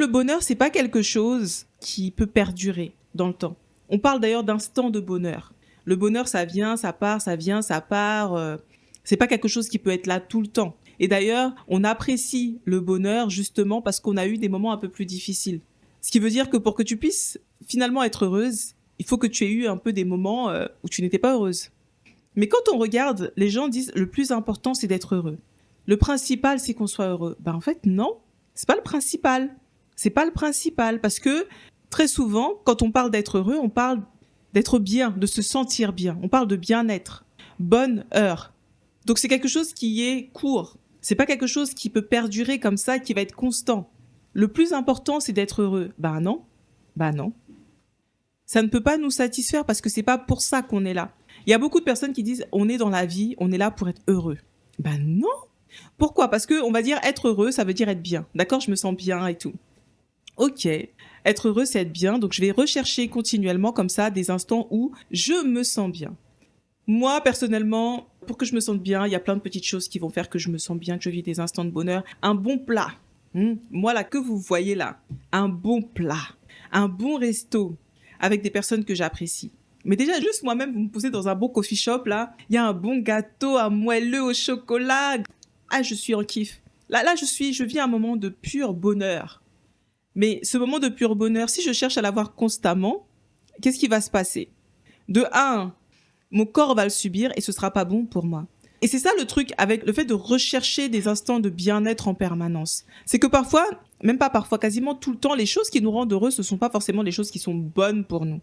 Le bonheur, c'est pas quelque chose qui peut perdurer dans le temps. On parle d'ailleurs d'instant de bonheur. Le bonheur, ça vient, ça part, ça vient, ça part. C'est pas quelque chose qui peut être là tout le temps. Et d'ailleurs, on apprécie le bonheur justement parce qu'on a eu des moments un peu plus difficiles. Ce qui veut dire que pour que tu puisses finalement être heureuse, il faut que tu aies eu un peu des moments où tu n'étais pas heureuse. Mais quand on regarde, les gens disent le plus important, c'est d'être heureux. Le principal, c'est qu'on soit heureux. Ben en fait, non, c'est pas le principal. C'est pas le principal parce que très souvent, quand on parle d'être heureux, on parle d'être bien, de se sentir bien. On parle de bien-être, bonne heure. Donc c'est quelque chose qui est court. C'est pas quelque chose qui peut perdurer comme ça, qui va être constant. Le plus important, c'est d'être heureux. Ben non, ben non. Ça ne peut pas nous satisfaire parce que c'est pas pour ça qu'on est là. Il y a beaucoup de personnes qui disent on est dans la vie, on est là pour être heureux. Ben non. Pourquoi? Parce que on va dire être heureux, ça veut dire être bien. D'accord, je me sens bien et tout. Ok, être heureux, c'est être bien. Donc je vais rechercher continuellement comme ça des instants où je me sens bien. Moi, personnellement, pour que je me sente bien, il y a plein de petites choses qui vont faire que je me sens bien, que je vis des instants de bonheur. Un bon plat. Moi, là, que vous voyez là, un bon plat, un bon resto avec des personnes que j'apprécie. Mais déjà, juste moi-même, vous me posez dans un bon coffee shop, là, il y a un bon gâteau, un moelleux au chocolat. Ah, je suis en kiff. Là, je vis un moment de pur bonheur. Mais ce moment de pur bonheur, si je cherche à l'avoir constamment, qu'est-ce qui va se passer? De un, mon corps va le subir et ce sera pas bon pour moi. Et c'est ça le truc avec le fait de rechercher des instants de bien-être en permanence. C'est que parfois, même pas parfois, quasiment tout le temps, les choses qui nous rendent heureux, ce sont pas forcément les choses qui sont bonnes pour nous.